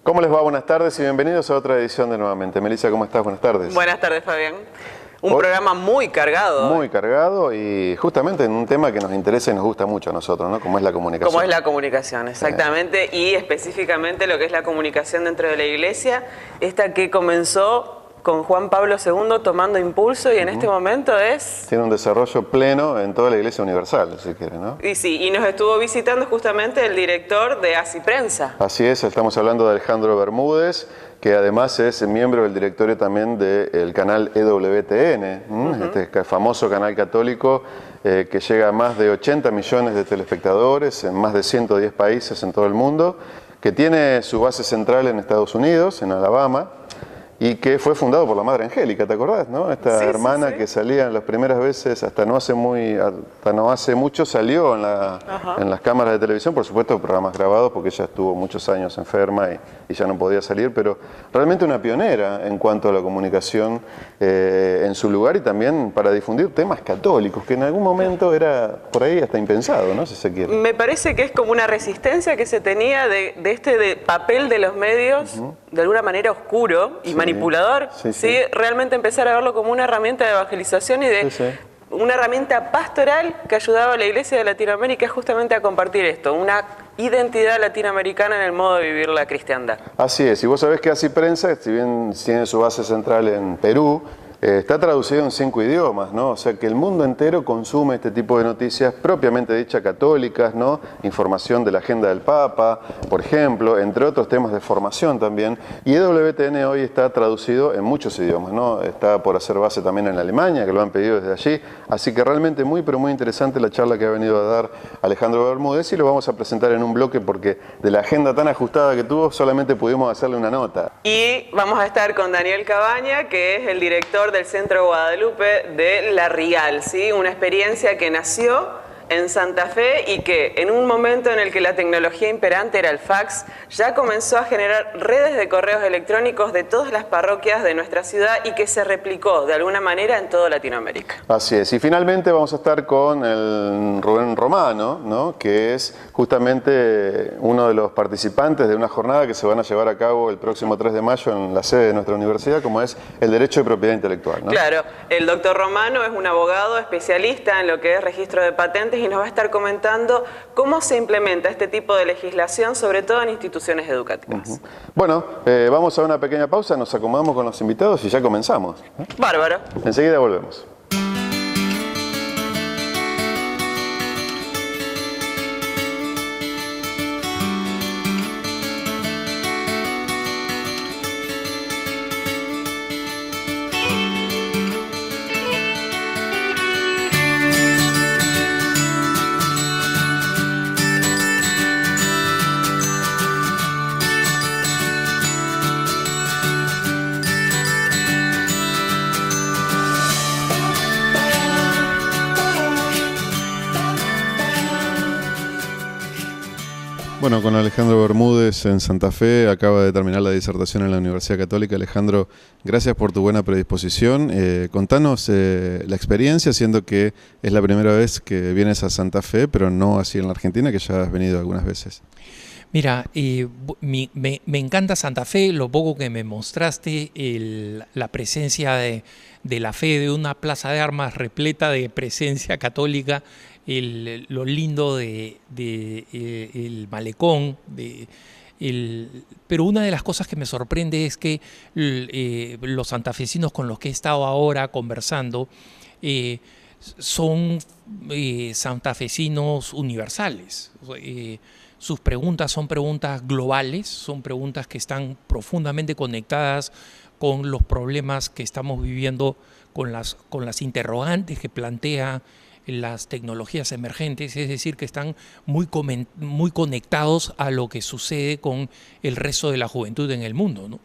¿Cómo les va? Buenas tardes y bienvenidos a otra edición de Nuevamente. Melissa, ¿cómo estás? Buenas tardes. Buenas tardes, Fabián. Un programa muy cargado. Muy cargado y justamente en un tema que nos interesa y nos gusta mucho a nosotros, ¿no? Como es la comunicación. Como es la comunicación, exactamente. Y específicamente lo que es la comunicación dentro de la Iglesia, esta que comenzó con Juan Pablo II tomando impulso y en este momento es... Tiene un desarrollo pleno en toda la Iglesia Universal, si quiere, ¿no? Y sí, y nos estuvo visitando justamente el director de ASI Prensa. Así es, estamos hablando de Alejandro Bermúdez, que además es miembro del directorio también del canal EWTN, este famoso canal católico que llega a más de 80 millones de telespectadores en más de 110 países en todo el mundo, que tiene su base central en Estados Unidos, en Alabama, y que fue fundado por la Madre Angélica, ¿te acordás, no? Esta hermana que salía en las primeras veces, hasta no hace mucho salió en las cámaras de televisión, por supuesto programas grabados, porque ella estuvo muchos años enferma y ya no podía salir, pero realmente una pionera en cuanto a la comunicación en su lugar y también para difundir temas católicos, que en algún momento era por ahí hasta impensado, ¿no? Si se quiere. Me parece que es como una resistencia que se tenía de este papel de los medios, de alguna manera oscuro y manipulador, ¿sí? Realmente empezar a verlo como una herramienta de evangelización y de una herramienta pastoral que ayudaba a la Iglesia de Latinoamérica justamente a compartir esto, una identidad latinoamericana en el modo de vivir la cristiandad. Así es, y vos sabés que ASI Prensa, si bien tiene su base central en Perú, está traducido en 5 idiomas, ¿no? O sea que el mundo entero consume este tipo de noticias propiamente dichas católicas, ¿no? Información de la agenda del Papa, por ejemplo, entre otros temas de formación también. Y EWTN hoy está traducido en muchos idiomas, ¿no? Está por hacer base también en Alemania, que lo han pedido desde allí. Así que realmente muy, pero muy interesante la charla que ha venido a dar Alejandro Bermúdez y lo vamos a presentar en un bloque porque de la agenda tan ajustada que tuvo solamente pudimos hacerle una nota. Y vamos a estar con Daniel Cabaña, que es el director del Centro Guadalupe de La Rial, ¿sí? Una experiencia que nació en Santa Fe y que en un momento en el que la tecnología imperante era el fax, ya comenzó a generar redes de correos electrónicos de todas las parroquias de nuestra ciudad y que se replicó de alguna manera en toda Latinoamérica. Así es, y finalmente vamos a estar con el Rubén Romano, ¿no? Que es justamente uno de los participantes de una jornada que se van a llevar a cabo el próximo 3 de mayo en la sede de nuestra universidad, como es el derecho de propiedad intelectual, ¿no? Claro, el doctor Romano es un abogado especialista en lo que es registro de patentes y nos va a estar comentando cómo se implementa este tipo de legislación, sobre todo en instituciones educativas. Bueno, vamos a una pequeña pausa, nos acomodamos con los invitados y ya comenzamos. Bárbaro. Enseguida volvemos. Bueno, con Alejandro Bermúdez en Santa Fe, acaba de terminar la disertación en la Universidad Católica. Alejandro, gracias por tu buena predisposición. Contanos la experiencia, siendo que es la primera vez que vienes a Santa Fe, pero no así en la Argentina, que ya has venido algunas veces. Mira, me encanta Santa Fe, lo poco que me mostraste, la presencia de la fe, de una plaza de armas repleta de presencia católica, lo lindo de el malecón, pero una de las cosas que me sorprende es que los santafesinos con los que he estado ahora conversando son santafesinos universales. Sus preguntas son preguntas globales, son preguntas que están profundamente conectadas con los problemas que estamos viviendo, con las interrogantes que plantea las tecnologías emergentes, es decir, que están muy conectados a lo que sucede con el resto de la juventud en el mundo, ¿no?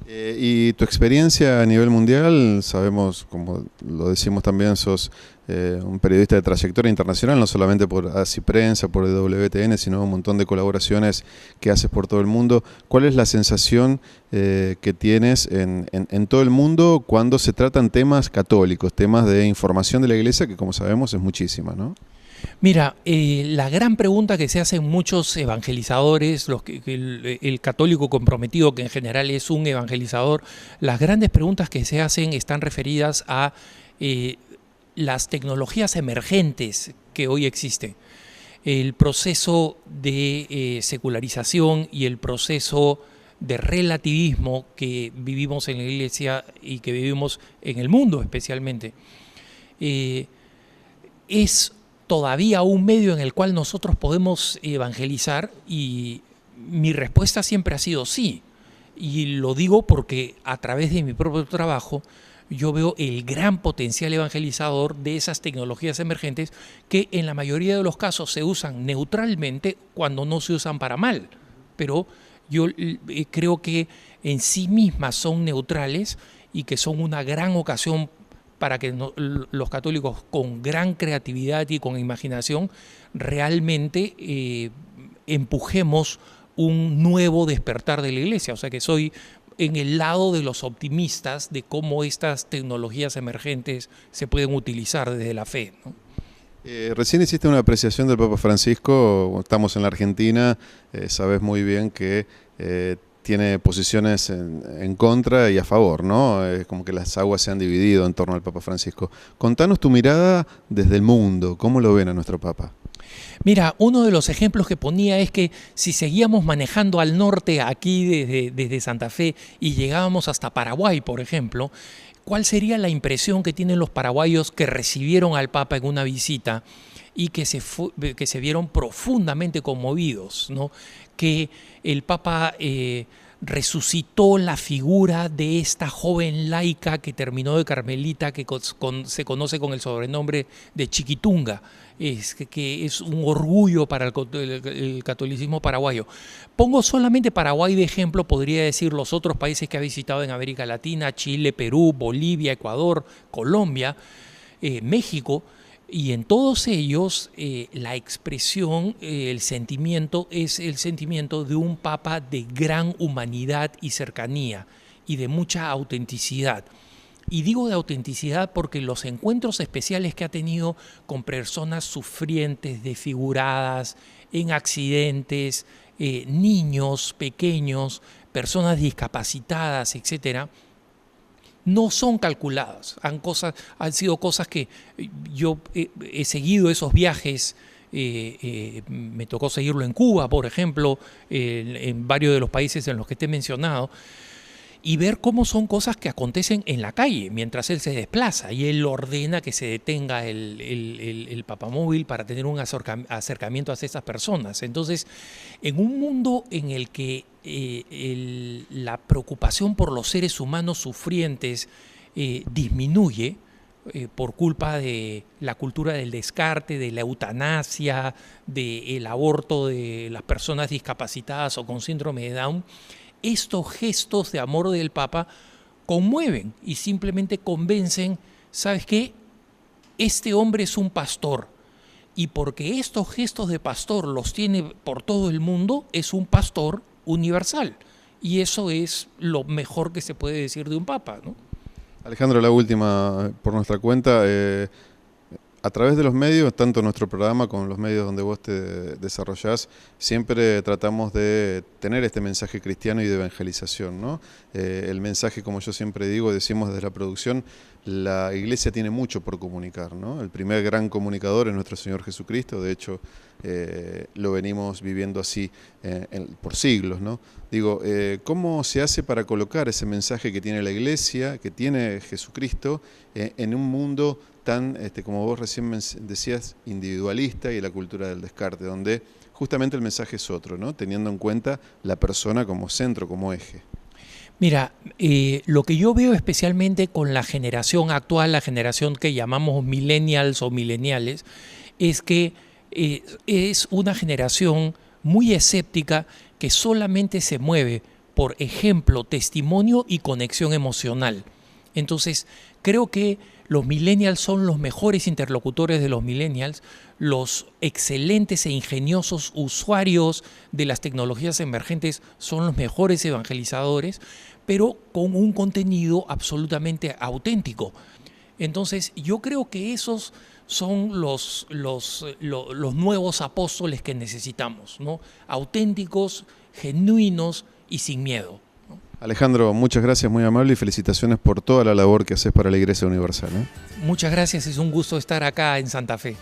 Y tu experiencia a nivel mundial, sabemos, como lo decimos también, sos un periodista de trayectoria internacional, no solamente por ASI Prensa, por EWTN, sino un montón de colaboraciones que haces por todo el mundo. ¿Cuál es la sensación que tienes en todo el mundo cuando se tratan temas católicos, temas de información de la Iglesia, que como sabemos es muchísima, ¿no? Mira, la gran pregunta que se hacen muchos evangelizadores, el católico comprometido, que en general es un evangelizador, las grandes preguntas que se hacen están referidas a las tecnologías emergentes que hoy existen. El proceso de secularización y el proceso de relativismo que vivimos en la Iglesia y que vivimos en el mundo especialmente, es todavía un medio en el cual nosotros podemos evangelizar, y mi respuesta siempre ha sido sí. Y lo digo porque a través de mi propio trabajo yo veo el gran potencial evangelizador de esas tecnologías emergentes que en la mayoría de los casos se usan neutralmente cuando no se usan para mal. Pero yo creo que en sí mismas son neutrales y que son una gran ocasión para que los católicos con gran creatividad y con imaginación realmente empujemos un nuevo despertar de la Iglesia. O sea que soy en el lado de los optimistas de cómo estas tecnologías emergentes se pueden utilizar desde la fe, ¿no? Recién hiciste una apreciación del Papa Francisco, estamos en la Argentina, sabes muy bien que tiene posiciones en contra y a favor, ¿no? Es como que las aguas se han dividido en torno al Papa Francisco. Contanos tu mirada desde el mundo, ¿cómo lo ven a nuestro Papa? Mira, uno de los ejemplos que ponía es que si seguíamos manejando al norte aquí desde Santa Fe y llegábamos hasta Paraguay, por ejemplo, ¿cuál sería la impresión que tienen los paraguayos que recibieron al Papa en una visita y que se vieron profundamente conmovidos, ¿no? Que el Papa resucitó la figura de esta joven laica que terminó de carmelita, que se conoce con el sobrenombre de Chiquitunga, que es un orgullo para el catolicismo paraguayo. Pongo solamente Paraguay de ejemplo, podría decir los otros países que ha visitado en América Latina: Chile, Perú, Bolivia, Ecuador, Colombia, México. Y en todos ellos la expresión, el sentimiento es el sentimiento de un Papa de gran humanidad y cercanía y de mucha autenticidad. Y digo de autenticidad porque los encuentros especiales que ha tenido con personas sufrientes, desfiguradas, en accidentes, niños pequeños, personas discapacitadas, etcétera, no son calculadas, han sido cosas que yo he seguido esos viajes, me tocó seguirlo en Cuba, por ejemplo, en varios de los países en los que te he mencionado, y ver cómo son cosas que acontecen en la calle mientras él se desplaza y él ordena que se detenga el papamóvil para tener un acercamiento hacia esas personas. Entonces, en un mundo en el que la preocupación por los seres humanos sufrientes disminuye por culpa de la cultura del descarte, de la eutanasia, del aborto de las personas discapacitadas o con síndrome de Down, estos gestos de amor del Papa conmueven y simplemente convencen, ¿sabes qué? Este hombre es un pastor, y porque estos gestos de pastor los tiene por todo el mundo, es un pastor universal. Y eso es lo mejor que se puede decir de un Papa, ¿no? Alejandro, la última por nuestra cuenta. A través de los medios, tanto nuestro programa como los medios donde vos te desarrollás, siempre tratamos de tener este mensaje cristiano y de evangelización, ¿no? El mensaje, como yo siempre digo, decimos desde la producción, la Iglesia tiene mucho por comunicar, ¿no? El primer gran comunicador es nuestro Señor Jesucristo, de hecho lo venimos viviendo así por siglos, ¿no? Digo, ¿cómo se hace para colocar ese mensaje que tiene la Iglesia, que tiene Jesucristo, en un mundo tan, como vos recién decías, individualista y la cultura del descarte, donde justamente el mensaje es otro, ¿no? Teniendo en cuenta la persona como centro, como eje? Mira, lo que yo veo especialmente con la generación actual, la generación que llamamos millennials o mileniales, es que es una generación muy escéptica que solamente se mueve por ejemplo, testimonio y conexión emocional. Entonces, creo que los millennials son los mejores interlocutores de los millennials, los excelentes e ingeniosos usuarios de las tecnologías emergentes son los mejores evangelizadores, pero con un contenido absolutamente auténtico. Entonces, yo creo que esos son los nuevos apóstoles que necesitamos, ¿no? Auténticos, genuinos y sin miedo. Alejandro, muchas gracias, muy amable, y felicitaciones por toda la labor que haces para la Iglesia Universal. Muchas gracias, es un gusto estar acá en Santa Fe.